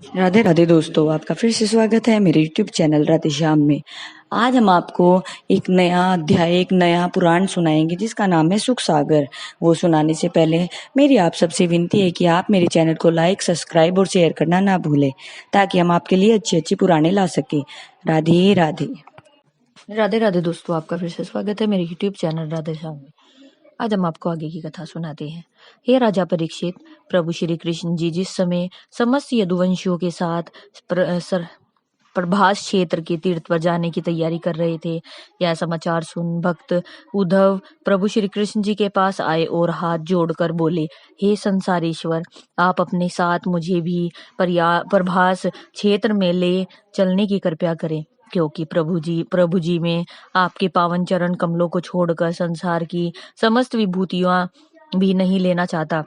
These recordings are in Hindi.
राधे राधे दोस्तों, आपका फिर से स्वागत है मेरे YouTube चैनल राधे श्याम में। आज हम आपको एक नया अध्याय, एक नया पुराण सुनाएंगे जिसका नाम है सुख सागर। वो सुनाने से पहले मेरी आप सबसे विनती है कि आप मेरे चैनल को लाइक, सब्सक्राइब और शेयर करना ना भूलें, ताकि हम आपके लिए अच्छी अच्छी पुराणे ला सके। राधे राधे। राधे राधे दोस्तों, आपका फिर से स्वागत है मेरे यूट्यूब चैनल राधे श्याम में। आज हम आपको आगे की कथा सुनाते हैं। हे राजा परीक्षित, प्रभु श्री कृष्ण जी जिस समय समस्त यदुवंशियों के साथ प्रभास क्षेत्र के तीर्थ पर जाने की तैयारी कर रहे थे, यह समाचार सुन भक्त उद्धव प्रभु श्री कृष्ण जी के पास आए और हाथ जोड़कर बोले, हे संसारेश्वर, आप अपने साथ मुझे भी प्रभास क्षेत्र में ले चलने की कृपया करें, क्योंकि प्रभु जी में आपके पावन चरण कमलों को छोड़कर संसार की समस्त विभूतियां भी नहीं लेना चाहता।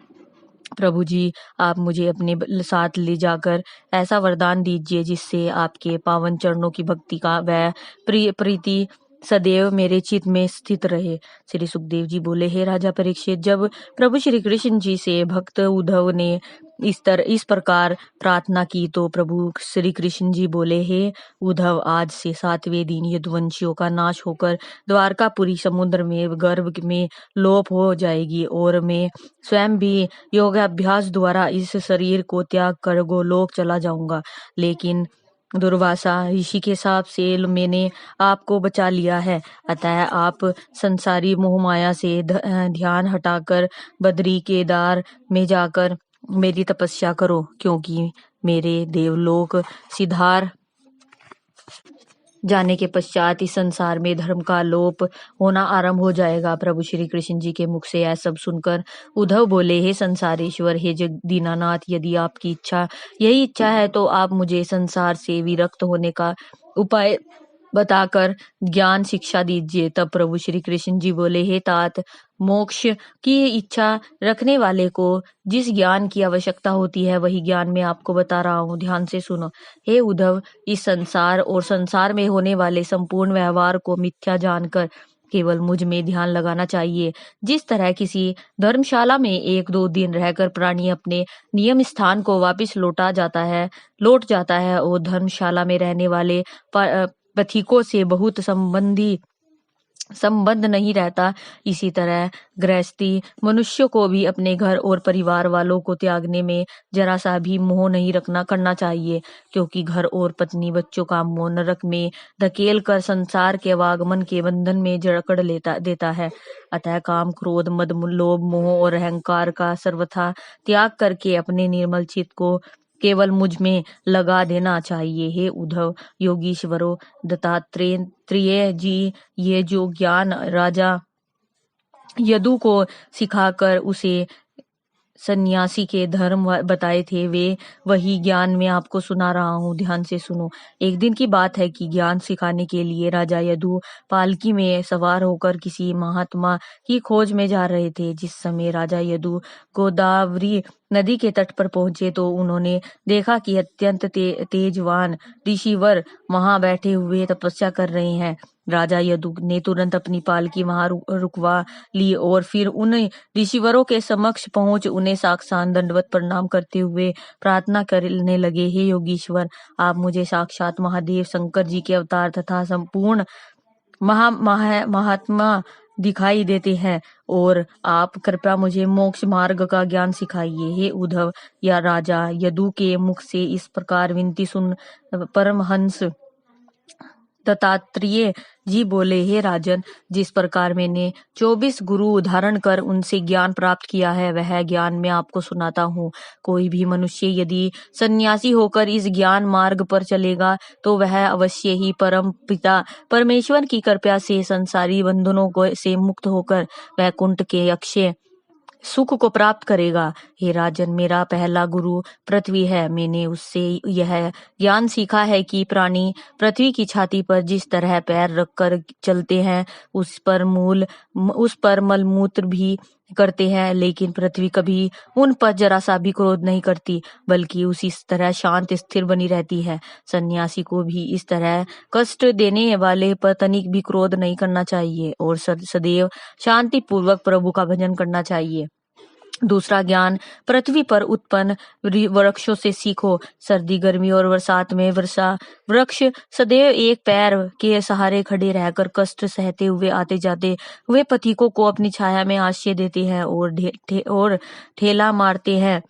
प्रभु जी, आप मुझे अपने साथ ले जाकर ऐसा वरदान दीजिए जिससे आपके पावन चरणों की भक्ति का वह प्रीति सदैव मेरे चित्त में स्थित रहे। श्री सुखदेव जी बोले, हे राजा परीक्षित, जब प्रभु श्री कृष्ण जी से भक्त उद्धव ने इस प्रकार प्रार्थना की तो प्रभु श्री कृष्ण जी बोले, हे उद्धव, आज से 7वें दिन यदुवंशियों का नाश होकर द्वारकापुरी समुद्र में गर्भ में लोप हो जाएगी और मैं स्वयं भी योगाभ्यास द्वारा इस शरीर को त्याग कर गोलोक चला जाऊंगा। लेकिन दुर्वासा ऋषि के साप से मैंने आपको बचा लिया है, अतः आप संसारी मोहमाया से ध्यान हटाकर बद्री केदार में जाकर मेरी तपस्या करो, क्योंकि मेरे देवलोक सिधार जाने के पश्चात इस संसार में धर्म का लोप होना आरंभ हो जाएगा। प्रभु श्री कृष्ण जी के मुख से यह सब सुनकर उद्धव बोले, हे संसारेश्वर, हे दीनानाथ, यदि आपकी यही इच्छा है तो आप मुझे संसार से विरक्त होने का उपाय बताकर ज्ञान शिक्षा दीजिए। तब प्रभु श्री कृष्ण जी बोले, हे तात, मोक्ष की इच्छा रखने वाले को जिस ज्ञान की आवश्यकता होती है वही ज्ञान मैं आपको बता रहा हूँ, ध्यान से सुनो। हे उद्धव, इस संसार और संसार में होने वाले संपूर्ण व्यवहार को मिथ्या जानकर केवल मुझ में ध्यान लगाना चाहिए। जिस तरह किसी धर्मशाला में 1-2 दिन रहकर प्राणी अपने नियम स्थान को वापस लौट जाता है और धर्मशाला में रहने वाले पथिकों से बहुत संबंध नहीं रहता, इसी तरह गृहस्थी मनुष्य को भी अपने घर और परिवार वालों को त्यागने में जरा सा भी मोह नहीं करना चाहिए, क्योंकि घर और पत्नी बच्चों का मोह नरक में धकेल कर संसार के आवागमन के बंधन में जकड़ देता है। अतः काम, क्रोध, मद, लोभ, मोह और अहंकार का सर्वथा त्याग करके अपने निर्मल चित्त को केवल मुझ में लगा देना चाहिए। हे उद्धव, योगीश्वरों, दत्तात्रेय जी, ये जो ज्ञान राजा यदु को सिखाकर उसे सन्यासी के धर्म बताए थे, वे वही ज्ञान मैं आपको सुना रहा हूँ, ध्यान से सुनो। एक दिन की बात है कि ज्ञान सिखाने के लिए राजा यदु पालकी में सवार होकर किसी महात्मा की खोज में जा रहे थे। जिस समय राजा यदु गोदावरी नदी के तट पर पहुंचे तो उन्होंने देखा कि अत्यंत तेजवान ऋषिवर वहां बैठे हुए तपस्या कर रहे हैं। राजा यदु ने तुरंत अपनी पालकी वहां रुकवा ली और फिर उन ऋषिवरों के समक्ष पहुंच उन्हें साक्षात दंडवत प्रणाम करते हुए प्रार्थना करने लगे, हे योगीश्वर, आप मुझे साक्षात महादेव शंकर जी के अवतार तथा संपूर्ण महात्मा दिखाई देते हैं और आप कृपया मुझे मोक्ष मार्ग का ज्ञान सिखाइए। हे उद्धव, या राजा यदु के मुख से इस प्रकार विनती सुन परमहंस दत्तात्रेय जी बोले, हे राजन, जिस प्रकार मैंने 24 गुरु धारण कर उनसे ज्ञान प्राप्त किया है वह ज्ञान मैं आपको सुनाता हूँ। कोई भी मनुष्य यदि सन्यासी होकर इस ज्ञान मार्ग पर चलेगा तो वह अवश्य ही परम पिता परमेश्वर की कृपा से संसारी बंधनों से मुक्त होकर वैकुंठ के अक्षय सुख को प्राप्त करेगा। हे राजन, मेरा पहला गुरु पृथ्वी है। मैंने उससे यह ज्ञान सीखा है कि प्राणी पृथ्वी की छाती पर जिस तरह पैर रखकर चलते हैं उस पर मलमूत्र भी करते हैं, लेकिन पृथ्वी कभी उन पर जरा सा भी क्रोध नहीं करती, बल्कि उसी तरह शांत स्थिर बनी रहती है। सन्यासी को भी इस तरह कष्ट देने वाले पर तनिक भी क्रोध नहीं करना चाहिए और सदैव शांति पूर्वक प्रभु का भजन करना चाहिए। दूसरा ज्ञान, पृथ्वी पर उत्पन्न वृक्षों से सीखो। सर्दी, गर्मी और बरसात में वर्षा वृक्ष सदैव एक पैर के सहारे खड़े रहकर कष्ट सहते हुए आते जाते हुए पथिकों को अपनी छाया में आश्रय देते हैं और ठेला मारते हैं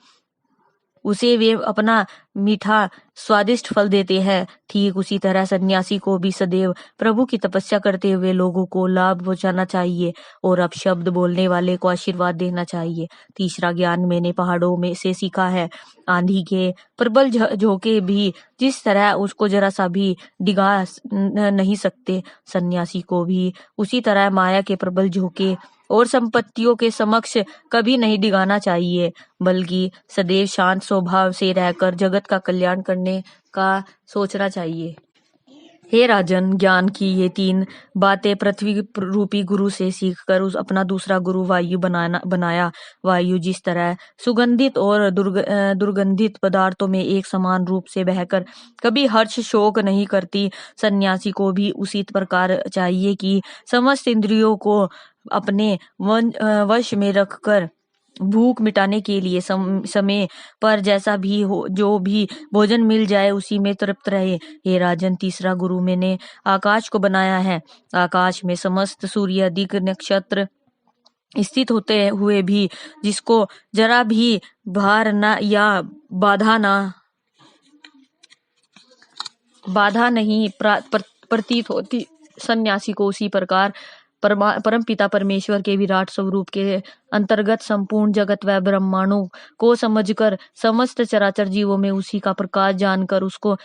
उसे वे अपना मीठा स्वादिष्ट फल देते हैं। ठीक उसी तरह सन्यासी को भी सदैव प्रभु की तपस्या करते हुए लोगों को लाभ पहुंचाना चाहिए और अपशब्द बोलने वाले को आशीर्वाद देना चाहिए। तीसरा ज्ञान मैंने पहाड़ों में से सीखा है। आंधी के प्रबल झोंके भी जिस तरह उसको जरा सा भी डिगा नहीं सकते, सन्यासी को भी उसी तरह माया के प्रबल झोंके और संपत्तियों के समक्ष कभी नहीं डिगाना चाहिए, बल्कि सदैव शांत स्वभाव से रहकर जगत का कल्याण करने का सोचना चाहिए। हे राजन, ज्ञान की ये 3 बातें पृथ्वी रूपी गुरु से सीखकर उस अपना दूसरा गुरु वायु बनाया। वायु जिस तरह सुगंधित और दुर्गंधित पदार्थों में एक समान रूप से बहकर कभी हर्ष शोक नहीं करती, सन्यासी को भी उसी प्रकार चाहिए कि समस्त इंद्रियों को अपने वश में रखकर भूख मिटाने के लिए समय पर जैसा भी हो जो भी भोजन मिल जाए उसी में तृप्त रहे। हे राजन, तीसरा गुरु मैंने आकाश को बनाया है। आकाश में समस्त सूर्य अधिक नक्षत्र स्थित होते हुए भी जिसको जरा भी भार न या बाधा नहीं प्रतीत होती, सन्यासी को उसी प्रकार परम पिता परमेश्वर के विराट स्वरूप के अंतर्गत संपूर्ण जगत व ब्रह्मांडों को समझकर समस्त चराचर जीवों में उसी का प्रकाश जानकर उसको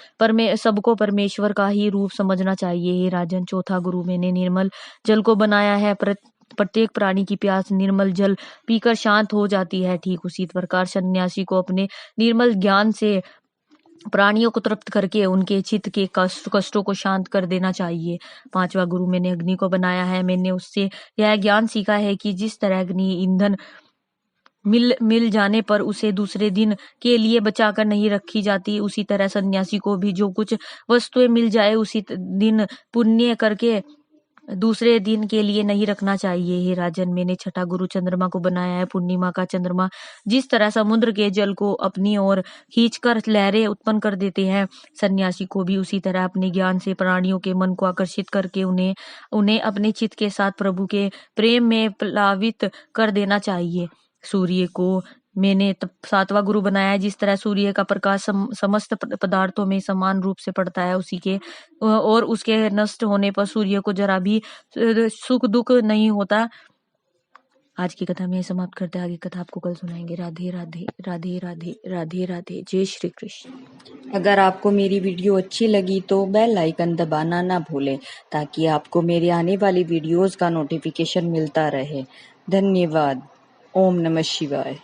सबको परमेश्वर का ही रूप समझना चाहिए। हे राजन, चौथा गुरु मैंने निर्मल जल को बनाया है। प्रत्येक प्राणी की प्यास निर्मल जल पीकर शांत हो जाती है। ठीक उसी प्रकार सन्यासी को अपने निर्मल ज्ञान से प्राणियों को तृप्त करके उनके चित्त के कष्टों को शांत कर देना चाहिए। पांचवा गुरु मैंने अग्नि को बनाया है। मैंने उससे यह ज्ञान सीखा है कि जिस तरह अग्नि ईंधन मिल जाने पर उसे दूसरे दिन के लिए बचाकर नहीं रखी जाती, उसी तरह सन्यासी को भी जो कुछ वस्तुएं मिल जाए उसी दिन पुण्य करके दूसरे दिन के लिए नहीं रखना चाहिए। हे राजन, मैंने छठा गुरु चंद्रमा को बनाया है। पूर्णिमा का चंद्रमा जिस तरह समुद्र के जल को अपनी ओर खींचकर लहरें उत्पन्न कर देते हैं, सन्यासी को भी उसी तरह अपने ज्ञान से प्राणियों के मन को आकर्षित करके उन्हें अपने चित्त के साथ प्रभु के प्रेम में प्लावित कर देना चाहिए। सूर्य को मैंने सातवां गुरु बनाया है। जिस तरह सूर्य का प्रकाश समस्त पदार्थों में समान रूप से पड़ता है, उसी के और उसके नष्ट होने पर सूर्य को जरा भी सुख दुख नहीं होता। आज की कथा में समाप्त करते हैं, आगे कथा आपको कल सुनाएंगे। राधे राधे राधे राधे राधे राधे, जय श्री कृष्ण। अगर आपको मेरी वीडियो अच्छी लगी तो बेल आइकन दबाना ना भूलें ताकि आपको मेरी आने वाली वीडियोस का नोटिफिकेशन मिलता रहे। धन्यवाद। ओम नमः शिवाय।